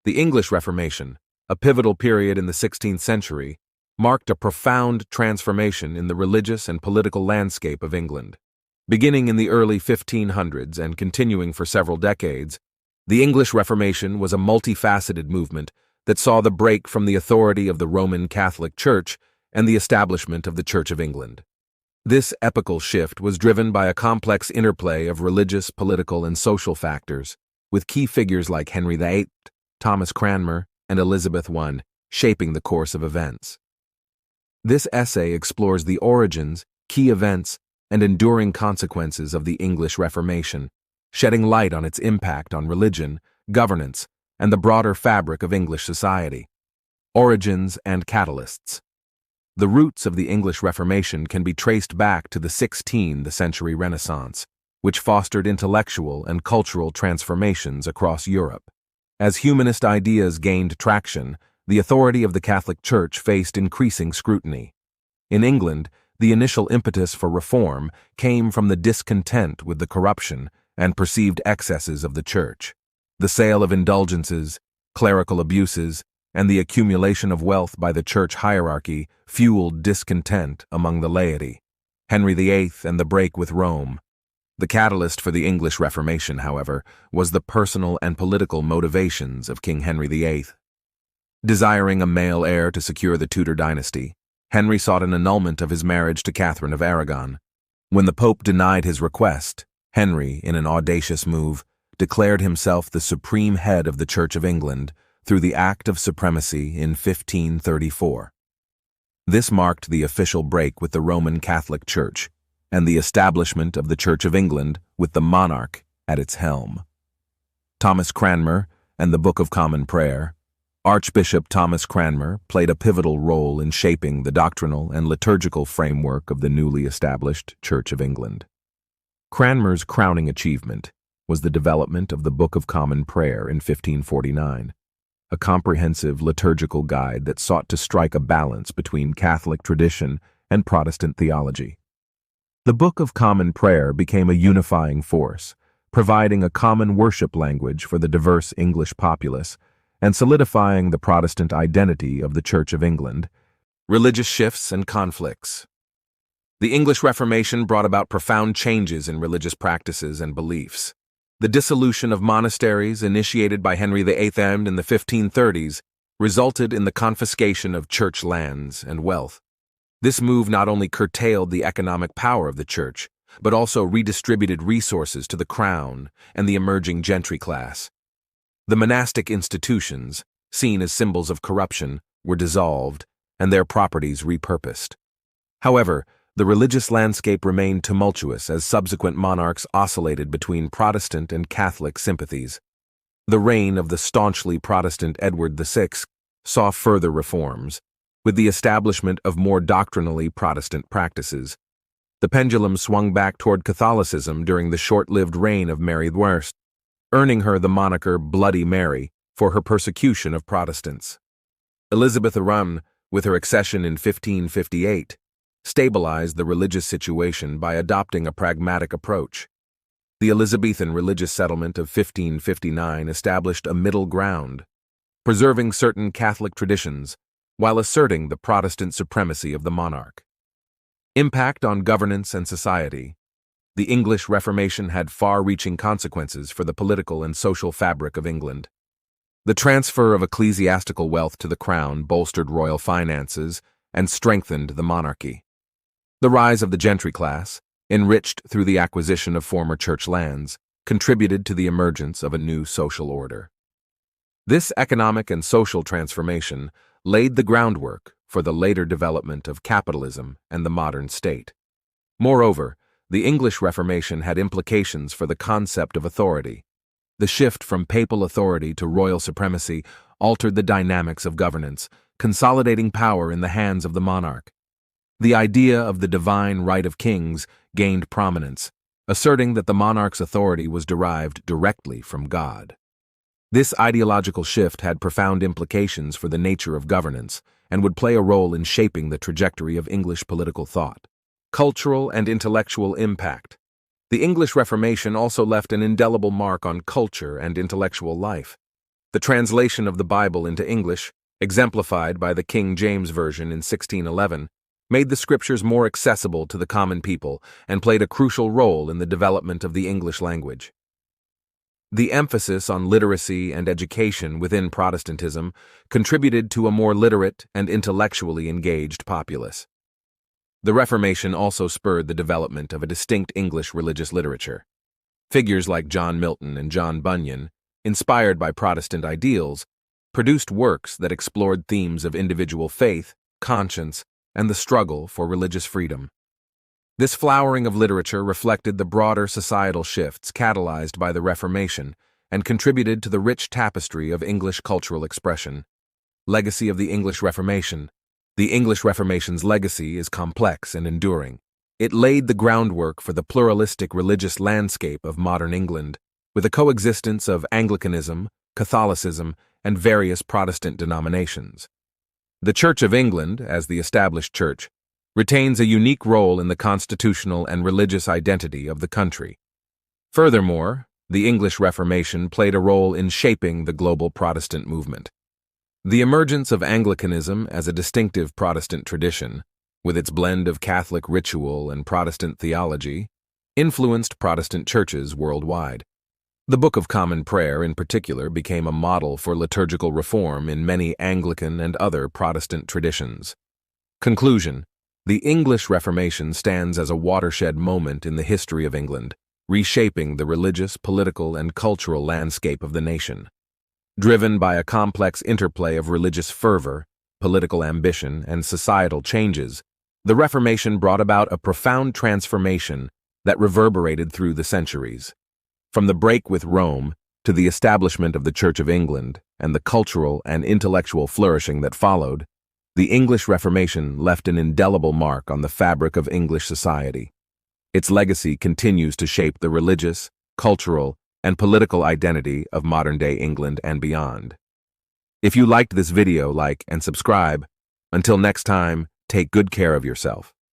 The English Reformation, a pivotal period in the 16th century, marked a profound transformation in the religious and political landscape of England. Beginning in the early 1500s and continuing for several decades, the English Reformation was a multifaceted movement that saw the break from the authority of the Roman Catholic Church and the establishment of the Church of England. This epochal shift was driven by a complex interplay of religious, political, and social factors, with key figures like Henry VIII, Thomas Cranmer, and Elizabeth I shaping the course of events. This essay explores the origins, key events, and enduring consequences of the English Reformation, shedding light on its impact on religion, governance, and the broader fabric of English society. Origins and catalysts. The roots of the English Reformation can be traced back to the 16th century Renaissance, which fostered intellectual and cultural transformations across Europe. As humanist ideas gained traction, the authority of the Catholic Church faced increasing scrutiny. In England, the initial impetus for reform came from the discontent with the corruption and perceived excesses of the Church. The sale of indulgences, clerical abuses, and the accumulation of wealth by the church hierarchy fueled discontent among the laity. Henry VIII and the break with Rome. The catalyst for the English Reformation, however, was the personal and political motivations of King Henry VIII. Desiring a male heir to secure the Tudor dynasty, Henry sought an annulment of his marriage to Catherine of Aragon. When the Pope denied his request, Henry, in an audacious move, declared himself the supreme head of the Church of England through the Act of Supremacy in 1534. This marked the official break with the Roman Catholic Church and the establishment of the Church of England with the monarch at its helm. Thomas Cranmer and the Book of Common Prayer. Archbishop Thomas Cranmer played a pivotal role in shaping the doctrinal and liturgical framework of the newly established Church of England. Cranmer's crowning achievement was the development of the Book of Common Prayer in 1549, a comprehensive liturgical guide that sought to strike a balance between Catholic tradition and Protestant theology. The Book of Common Prayer became a unifying force, providing a common worship language for the diverse English populace and solidifying the Protestant identity of the Church of England. Religious shifts and conflicts. The English Reformation brought about profound changes in religious practices and beliefs. The dissolution of monasteries, initiated by Henry VIII in the 1530s, resulted in the confiscation of church lands and wealth. This move not only curtailed the economic power of the church, but also redistributed resources to the crown and the emerging gentry class. The monastic institutions, seen as symbols of corruption, were dissolved and their properties repurposed. However, the religious landscape remained tumultuous as subsequent monarchs oscillated between Protestant and Catholic sympathies. The reign of the staunchly Protestant Edward VI saw further reforms, with the establishment of more doctrinally Protestant practices. The pendulum swung back toward Catholicism during the short-lived reign of Mary I, earning her the moniker Bloody Mary for her persecution of Protestants. Elizabeth I, with her accession in 1558, stabilized the religious situation by adopting a pragmatic approach. The Elizabethan Religious Settlement of 1559 established a middle ground, preserving certain Catholic traditions while asserting the Protestant supremacy of the monarch. Impact on governance and society. The English Reformation had far-reaching consequences for the political and social fabric of England. The transfer of ecclesiastical wealth to the crown bolstered royal finances and strengthened the monarchy. The rise of the gentry class, enriched through the acquisition of former church lands, contributed to the emergence of a new social order. This economic and social transformation laid the groundwork for the later development of capitalism and the modern state. Moreover, the English Reformation had implications for the concept of authority. The shift from papal authority to royal supremacy altered the dynamics of governance, consolidating power in the hands of the monarch. The idea of the divine right of kings gained prominence, asserting that the monarch's authority was derived directly from God. This ideological shift had profound implications for the nature of governance and would play a role in shaping the trajectory of English political thought. Cultural and intellectual impact. The English Reformation also left an indelible mark on culture and intellectual life. The translation of the Bible into English, exemplified by the King James Version in 1611, made the scriptures more accessible to the common people and played a crucial role in the development of the English language. The emphasis on literacy and education within Protestantism contributed to a more literate and intellectually engaged populace. The Reformation also spurred the development of a distinct English religious literature. Figures like John Milton and John Bunyan, inspired by Protestant ideals, produced works that explored themes of individual faith, conscience, and the struggle for religious freedom. This flowering of literature reflected the broader societal shifts catalyzed by the Reformation and contributed to the rich tapestry of English cultural expression. Legacy of the English Reformation. The English Reformation's legacy is complex and enduring. It laid the groundwork for the pluralistic religious landscape of modern England, with a coexistence of Anglicanism, Catholicism, and various Protestant denominations. The Church of England, as the established church, retains a unique role in the constitutional and religious identity of the country. Furthermore, the English Reformation played a role in shaping the global Protestant movement. The emergence of Anglicanism as a distinctive Protestant tradition, with its blend of Catholic ritual and Protestant theology, influenced Protestant churches worldwide. The Book of Common Prayer, in particular, became a model for liturgical reform in many Anglican and other Protestant traditions. Conclusion: the English Reformation stands as a watershed moment in the history of England, reshaping the religious, political, and cultural landscape of the nation. Driven by a complex interplay of religious fervor, political ambition, and societal changes, the Reformation brought about a profound transformation that reverberated through the centuries. From the break with Rome to the establishment of the Church of England and the cultural and intellectual flourishing that followed, the English Reformation left an indelible mark on the fabric of English society. Its legacy continues to shape the religious, cultural, and political identity of modern-day England and beyond. If you liked this video, like and subscribe. Until next time, take good care of yourself.